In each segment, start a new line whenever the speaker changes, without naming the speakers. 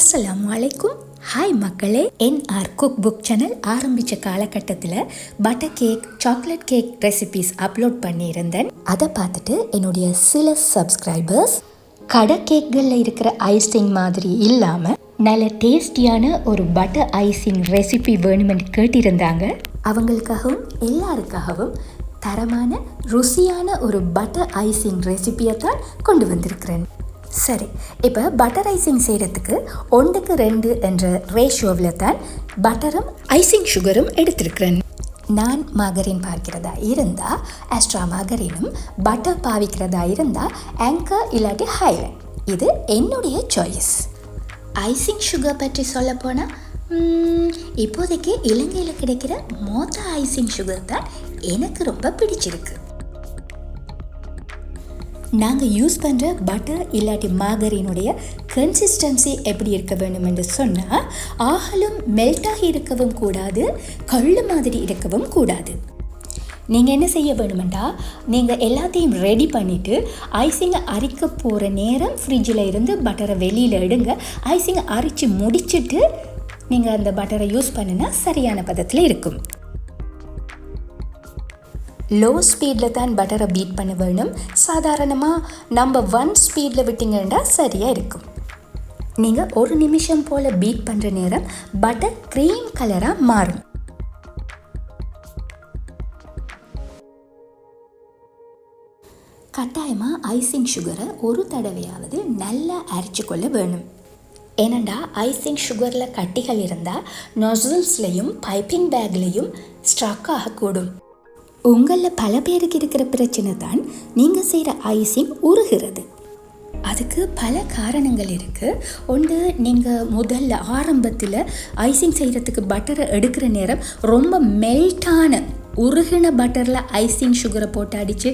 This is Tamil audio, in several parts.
அஸ்ஸலாமு அலைக்கும். ஹாய் மக்களே, NR குக் புக் சேனல் ஆரம்பித்த காலகட்டத்தில் butter cake, chocolate cake recipes upload பண்ணியிருந்தேன். அதை பார்த்துட்டு என்னுடைய சில சப்ஸ்கிரைபர்ஸ் கடை கேக்களில் இருக்கிற ஐசிங் மாதிரி இல்லாமல் நல்ல டேஸ்டியான ஒரு பட்டர் ஐசிங் ரெசிபி வேணுமென்று கேட்டிருந்தாங்க. அவங்களுக்காகவும் எல்லாருக்காகவும் தரமான ருசியான ஒரு பட்டர் ஐசிங் ரெசிபியை தான் கொண்டு வந்திருக்கிறேன். சரி, இப்போ பட்டர் ஐசிங் செய்கிறதுக்கு 1:2 என்ற ரேஷியோவில் தான் பட்டரும் ஐசிங் சுகரும் எடுத்திருக்கிறேன். நான் மாகரின் பார்க்கிறதா இருந்தால் ஆஸ்ட்ரா மாகரினும், பட்டர் பாவிக்கிறதா இருந்தால் ஆங்கர் இல்லாட்டி ஹைலைன். இது என்னுடைய சாய்ஸ். ஐசிங் சுகர் பற்றி சொல்ல போனால் இப்போதைக்கு இலங்கையில் கிடைக்கிற மொத்த ஐசிங் சுகர் தான் எனக்கு ரொம்ப பிடிச்சிருக்கு. நாங்கள் யூஸ் பண்ணுற பட்டர் இல்லாட்டி மாகரினுடைய கன்சிஸ்டன்சி எப்படி இருக்க வேணும் என்று சொன்னால், ஆகலும் மெல்ட்டாகி இருக்கவும் கூடாது, கல் மாதிரி இருக்கவும் கூடாது. நீங்கள் என்ன செய்ய வேணுமெண்டா, நீங்கள் எல்லாத்தையும் ரெடி பண்ணிவிட்டு ஐசிங்கை அரிக்க போகிற நேரம் ஃப்ரிட்ஜில் இருந்து பட்டரை வெளியில் எடுங்க. ஐசிங்கை அரித்து முடிச்சுட்டு நீங்கள் அந்த பட்டரை யூஸ் பண்ணினா சரியான பதத்தில் இருக்கும். லோ ஸ்பீடில் தான் பட்டரை பீட் பண்ண வேணும். சாதாரணமாக நம்ம 1 ஸ்பீடில் விட்டிங்கன்னா சரியாக இருக்கும். நீங்கள் 1 நிமிஷம் போல் பீட் பண்ணுற நேரம் பட்டர் க்ரீம் கலராக மாறும். கட்டாயமாக ஐசிங் சுகரை ஒரு தடவையாவது நல்லா அரைச்சி கொள்ள வேணும். ஏனண்டா ஐசிங் சுகரில் கட்டிகள் இருந்தால் நொசல்ஸ்லையும் பைப்பிங் பேக்லேயும் ஸ்ட்ரக் ஆகக்கூடும். உங்களில் பல பேருக்கு இருக்கிற பிரச்சனை தான் நீங்கள் செய்கிற ஐசிங் உருகிறது. அதுக்கு பல காரணங்கள் இருக்குது. ஒன்று, நீங்கள் முதல்ல ஆரம்பத்தில் ஐசிங் செய்கிறதுக்கு பட்டரை எடுக்கிற நேரம் ரொம்ப மெல்ட்டான உருகின பட்டரில் ஐசிங் சுகரை போட்டு அடித்து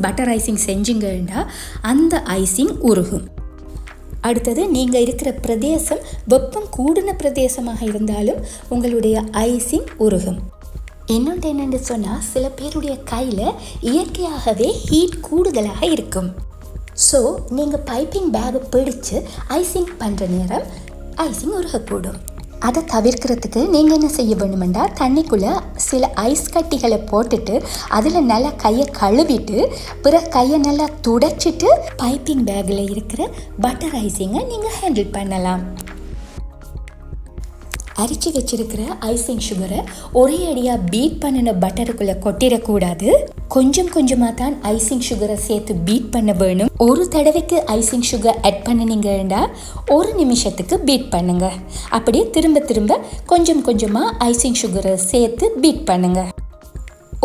பட்டர் ஐசிங் செஞ்சுங்கன்னா அந்த ஐசிங் உருகும். அடுத்தது, நீங்கள் இருக்கிற பிரதேசம் வெப்பம் கூடின பிரதேசமாக இருந்தாலும் உங்களுடைய ஐசிங் உருகும். இன்னொன்று என்னென்னு சொன்னால், சில பேருடைய கையில் இயற்கையாகவே ஹீட் கூடுதலாக இருக்கும். ஸோ நீங்கள் பைப்பிங் பேக்கை பிடிச்சு ஐசிங் பண்ணுற நேரம் ஐசிங் உருகக்கூடும். அதை தவிர்க்கிறதுக்கு நீங்கள் என்ன செய்ய வேணுமெண்டா, தண்ணிக்குள்ளே சில ஐஸ் கட்டிகளை போட்டுட்டு அதில் நல்லா கையை கழுவிட்டு பிறகு கையை நல்லா துடைச்சிட்டு பைப்பிங் பேக்கில் இருக்கிற பட்டர் ஐசிங்கை நீங்கள் ஹேண்டில் பண்ணலாம். அரிச்சு வச்சிருக்கிற ஐசிங் சுகரை ஒரே அடியாக பீட் பண்ணின பட்டருக்குள்ளே கொட்டிடக்கூடாது. கொஞ்சம் கொஞ்சமாக தான் ஐசிங் சுகரை சேர்த்து பீட் பண்ண வேணும். ஒரு தடவைக்கு ஐசிங் சுகர் ஆட் பண்ணினீங்கன்னா 1 நிமிஷத்துக்கு பீட் பண்ணுங்க. அப்படியே திரும்ப திரும்ப கொஞ்சம் கொஞ்சமாக ஐசிங் சுகரை சேர்த்து பீட் பண்ணுங்க.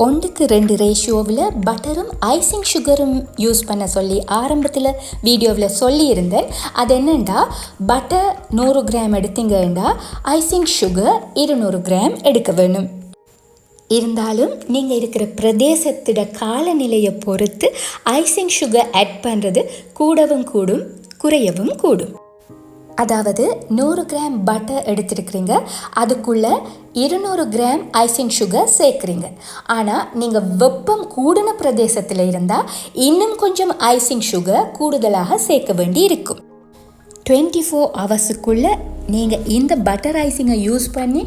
1:2 ரேஷியோவில் பட்டரும் ஐசிங் சுகரும் யூஸ் பண்ண சொல்லி ஆரம்பத்தில் வீடியோவில் சொல்லியிருந்தேன். அது என்னென்னா, பட்டர் 100 கிராம் எடுத்தீங்கன்னா ஐசிங் சுகர் 200 கிராம் எடுக்க வேணும். இருந்தாலும் நீங்கள் இருக்கிற பிரதேசத்தோட காலநிலையை பொறுத்து ஐசிங் சுகர் ஆட் பண்ணுறது கூடவும் கூடும், குறையவும் கூடும். அதாவது 100 கிராம் பட்டர் எடுத்துருக்கிறீங்க, அதுக்குள்ளே 200 கிராம் ஐசிங் சுகர் சேர்க்குறீங்க. ஆனால் நீங்கள் வெப்பம் கூடின பிரதேசத்தில் இருந்தால் இன்னும் கொஞ்சம் ஐசிங் சுகர் கூடுதலாக சேர்க்க வேண்டி இருக்கும். 24 ஹவர்ஸுக்குள்ளே நீங்கள் இந்த பட்டர் ஐசிங்கை யூஸ் பண்ணி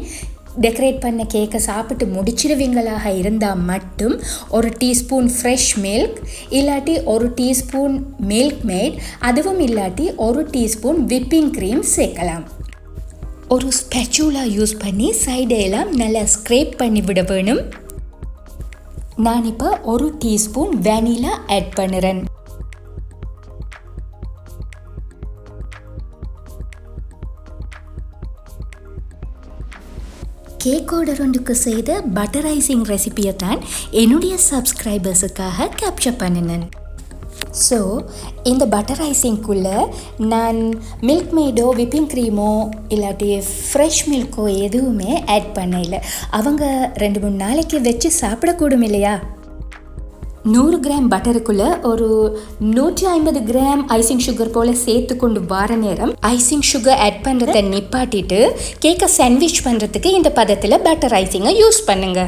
டெக்கரேட் பண்ண கேக்கை சாப்பிட்டு முடிச்சிடுவீங்களாக இருந்தால் மட்டும் 1 டீஸ்பூன் ஃப்ரெஷ் மில்க் இல்லாட்டி 1 டீஸ்பூன் மில்க் மேட், அதுவும் இல்லாட்டி 1 டீஸ்பூன் விப்பிங் க்ரீம் சேர்க்கலாம். ஒரு ஸ்பெச்சுலா யூஸ் பண்ணி சைடெல்லாம் நல்லா ஸ்க்ரேப் பண்ணி விட வேணும். நான் இப்போ 1 டீஸ்பூன் வெனிலா ஆட் பண்ணுறேன். கேக் ஆர்டர் ஒன்றுக்கு செய்த பட்டர் ஐசிங் ரெசிபியை தான் என்னுடைய சப்ஸ்கிரைபர்ஸுக்காக கேப்சர் பண்ணினேன். ஸோ இந்த பட்டர் ஐசிங்குள்ளே நான் மில்க் மேடோ விப்பிங் க்ரீமோ இல்லாட்டி ஃப்ரெஷ் மில்க்கோ எதுவுமே ஆட் பண்ணல. அவங்க 2-3 நாளைக்கு வச்சு சாப்பிடக்கூடும் இல்லையா? 100 கிராம் பட்டருக்குள்ளே ஒரு 150 கிராம் ஐசிங் சுகர் போல் சேர்த்து கொண்டு வர நேரம் ஐசிங் சுகர் ஆட் பண்ணுறதை நிப்பாட்டிட்டு கேக்கை சாண்ட்விச் பண்ணுறதுக்கு இந்த பதத்தில் பட்டர் ஐசிங்கை யூஸ் பண்ணுங்க.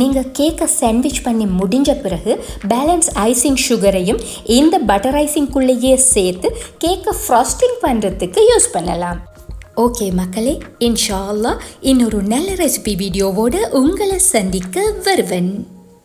நீங்கள் கேக்கை சாண்ட்விச் பண்ணி முடிஞ்ச பிறகு பேலன்ஸ் ஐசிங் சுகரையும் இந்த பட்டர் ஐசிங்குள்ளேயே சேர்த்து கேக்கை ஃப்ராஸ்டிங் பண்ணுறதுக்கு யூஸ் பண்ணலாம். ஓகே மக்களே, இன்ஷா அல்லாஹ் இன்னொரு நல்ல ரெசிபி வீடியோவோடு உங்களை சந்திக்க வருவேன்.